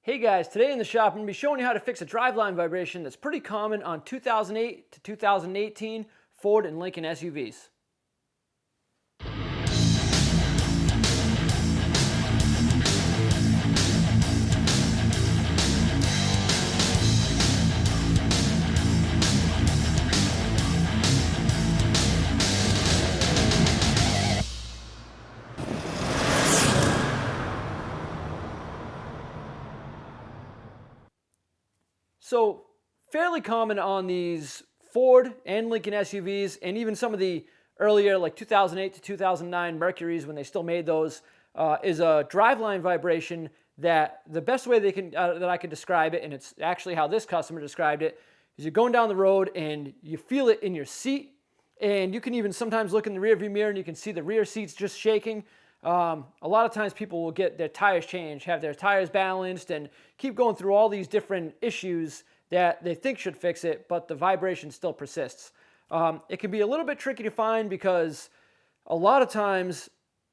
Hey guys, today in the shop I'm going to be showing you how to fix a driveline vibration that's pretty common on 2008 to 2018 Ford and Lincoln SUVs. So, fairly common on these Ford and Lincoln SUVs, and even some of the earlier, like 2008 to 2009 Mercurys, when they still made those, is a driveline vibration that the best way that I could describe it, and it's actually how this customer described it, is you're going down the road and you feel it in your seat, and you can even sometimes look in the rearview mirror and you can see the rear seats just shaking. A lot of times people will get their tires changed, have their tires balanced, and keep going through all these different issues that they think should fix it, but the vibration still persists. It can be a little bit tricky to find because a lot of times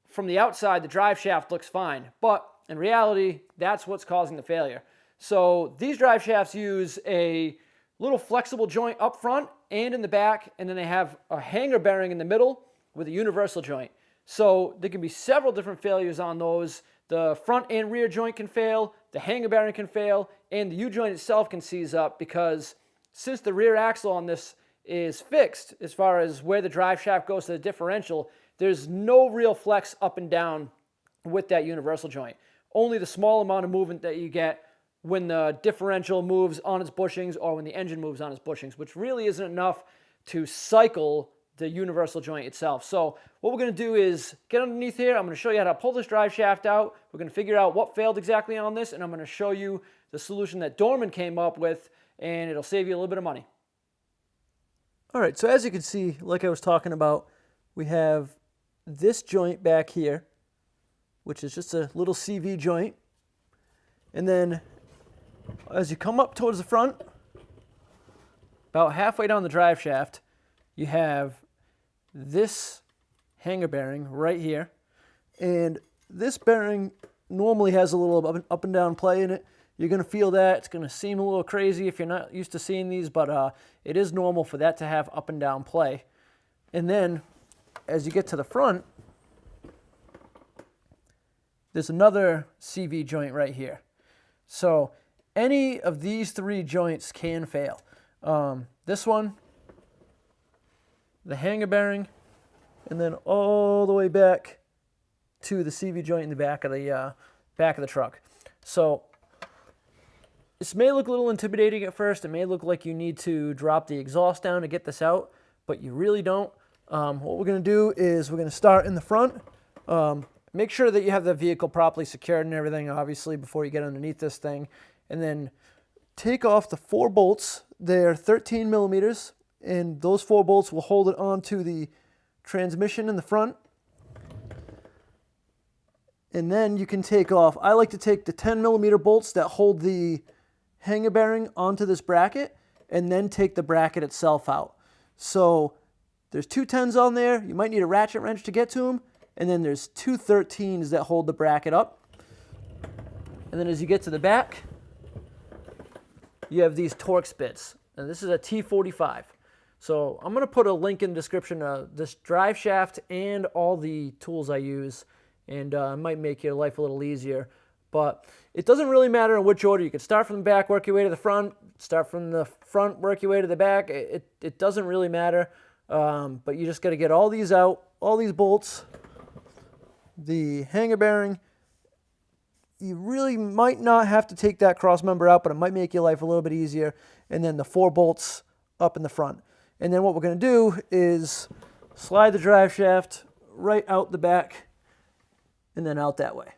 from the outside the drive shaft looks fine, but in reality that's what's causing the failure. So these drive shafts use a little flexible joint up front and in the back, and then they have a hanger bearing in the middle with a universal joint. So there can be several different failures on those. The front and rear joint can fail, the hanger bearing can fail, and the U-joint itself can seize up because since the rear axle on this is fixed as far as where the drive shaft goes to the differential, there's no real flex up and down with that universal joint. Only the small amount of movement that you get when the differential moves on its bushings or when the engine moves on its bushings, which really isn't enough to cycle the universal joint itself. So what we're going to do is get underneath here. I'm going to show you how to pull this drive shaft out. We're going to figure out what failed exactly on this, and I'm going to show you the solution that Dorman came up with, and it'll save you a little bit of money. All right, so as you can see, like I was talking about, we have this joint back here, which is just a little CV joint. And then as you come up towards the front, about halfway down the drive shaft, you have this hanger bearing right here, and this bearing normally has a little up and down play in it. You're going to feel that. It's going to seem a little crazy if you're not used to seeing these, but it is normal for that to have up and down play. And then as you get to the front, there's another CV joint right here. So any of these three joints can fail. This one, the hanger bearing, and then all the way back to the CV joint in the back of the truck. So this may look a little intimidating at first. It may look like you need to drop the exhaust down to get this out, but you really don't. What we're going to do is we're going to start in the front. Make sure that you have the vehicle properly secured and everything, obviously, before you get underneath this thing. And then take off the 4 bolts. They're 13 millimeters. And those 4 bolts will hold it onto the transmission in the front. And then you can take off, I like to take the 10 millimeter bolts that hold the hanger bearing onto this bracket, and then take the bracket itself out. So there's 2 10s on there. You might need a ratchet wrench to get to them. And then there's 2 13s that hold the bracket up. And then as you get to the back, you have these Torx bits. And this is a T45. So I'm going to put a link in the description of this drive shaft and all the tools I use, and it might make your life a little easier. But it doesn't really matter in which order. You can start from the back, work your way to the front, start from the front, work your way to the back. It doesn't really matter, but you just got to get all these out, all these bolts, the hanger bearing. You really might not have to take that cross member out, but it might make your life a little bit easier. And then the 4 bolts up in the front. And then what we're going to do is slide the drive shaft right out the back and then out that way.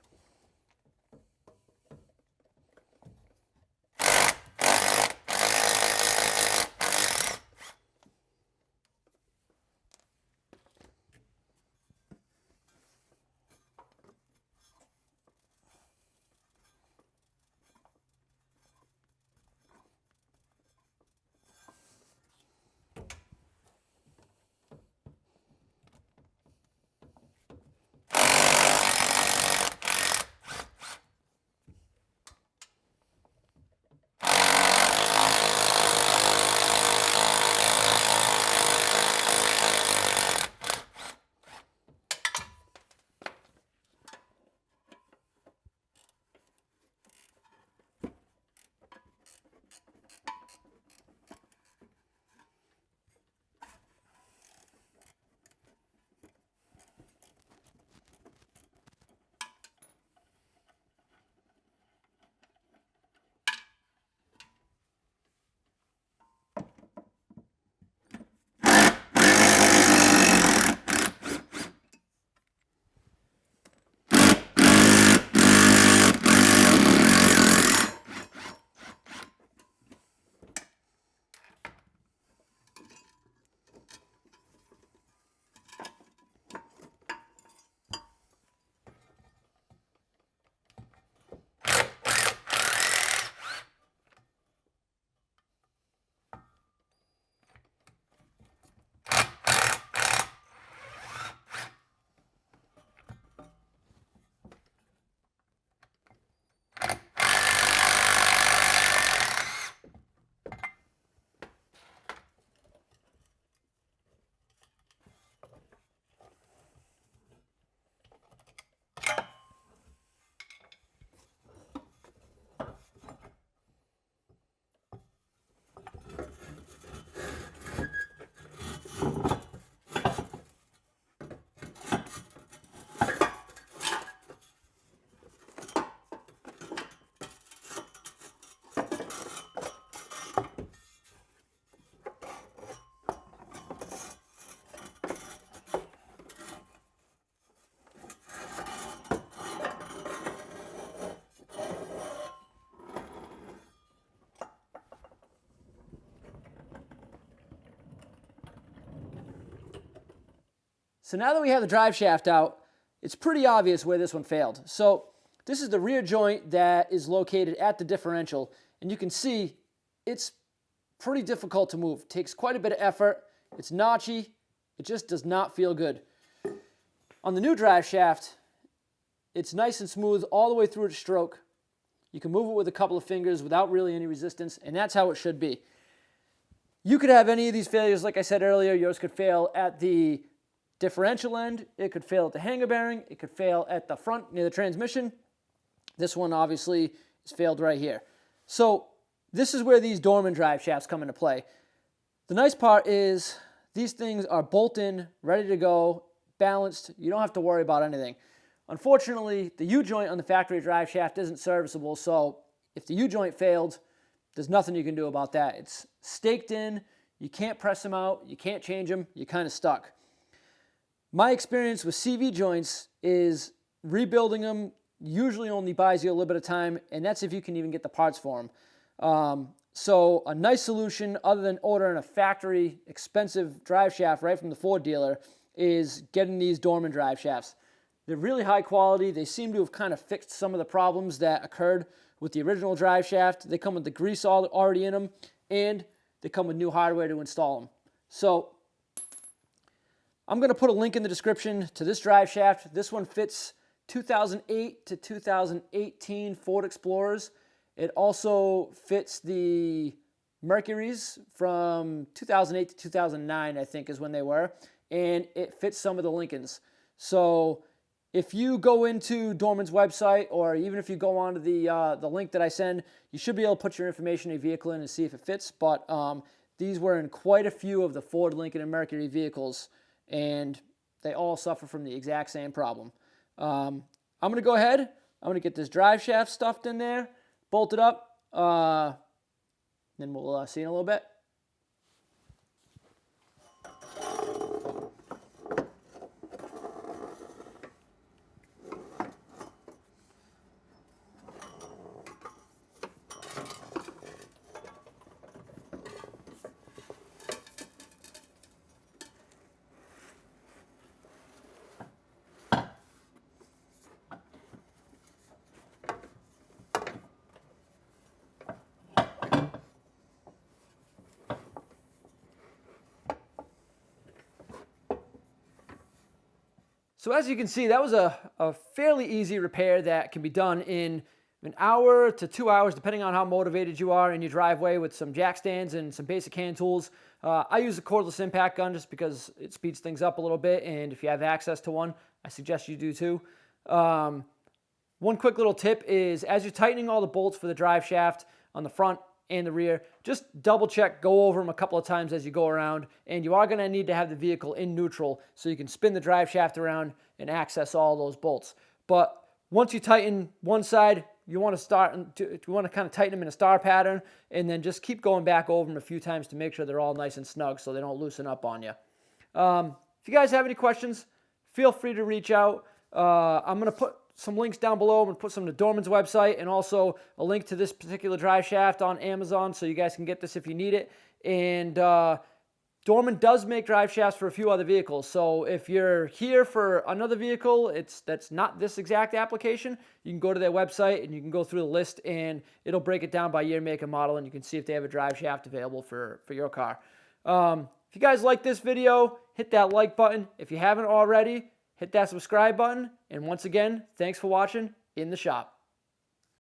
So now that we have the drive shaft out, it's pretty obvious where this one failed. So this is the rear joint that is located at the differential, and you can see it's pretty difficult to move. It takes quite a bit of effort. It's notchy. It just does not feel good. On the new drive shaft, it's nice and smooth all the way through its stroke. You can move it with a couple of fingers without really any resistance, and that's how it should be. You could have any of these failures, like I said earlier. Yours could fail at the differential end. It could fail at the hanger bearing. It could fail at the front near the transmission. This one obviously is failed right here. So this is where these Dorman drive shafts come into play. The nice part is these things are bolt-in, ready to go, balanced. You don't have to worry about anything. Unfortunately, the U-joint on the factory drive shaft isn't serviceable, so if the U-joint failed, there's nothing you can do about that. It's staked in. You can't press them out. You can't change them. You're kind of stuck. My experience with CV joints is rebuilding them usually only buys you a little bit of time, and that's if you can even get the parts for them. So a nice solution, other than ordering a factory expensive drive shaft right from the Ford dealer, is getting these Dorman drive shafts. They're really high quality. They seem to have kind of fixed some of the problems that occurred with the original drive shaft. They come with the grease already in them, and they come with new hardware to install them. So I'm going to put a link in the description to this drive shaft. This one fits 2008 to 2018 Ford Explorers. It also fits the Mercuries from 2008 to 2009, I think is when they were, and it fits some of the Lincolns. So if you go into Dorman's website, or even if you go onto the link that I send, you should be able to put your information in a vehicle in and see if it fits. But these were in quite a few of the Ford, Lincoln, and Mercury vehicles, and they all suffer from the exact same problem. I'm going to go ahead. I'm going to get this drive shaft stuffed in there, bolted up, then we'll see in a little bit. So as you can see, that was a fairly easy repair that can be done in an hour to 2 hours, depending on how motivated you are in your driveway, with some jack stands and some basic hand tools. I use a cordless impact gun just because it speeds things up a little bit, and if you have access to one, I suggest you do too. One quick little tip is, as you're tightening all the bolts for the drive shaft on the front and the rear, just double check, go over them a couple of times as you go around, and you are going to need to have the vehicle in neutral so you can spin the drive shaft around and access all those bolts. But once you tighten one side, you want to kind of tighten them in a star pattern, and then just keep going back over them a few times to make sure they're all nice and snug so they don't loosen up on you. If you guys have any questions, feel free to reach out. I'm going to put some links down below. I'm going to put some to Dorman's website and also a link to this particular drive shaft on Amazon so you guys can get this if you need it. And Dorman does make drive shafts for a few other vehicles. So if you're here for another vehicle that's not this exact application, you can go to their website and you can go through the list, and it'll break it down by year, make, and model, and you can see if they have a drive shaft available for your car. If you guys like this video, hit that like button. If you haven't already, hit that subscribe button. And once again, thanks for watching In the Shop.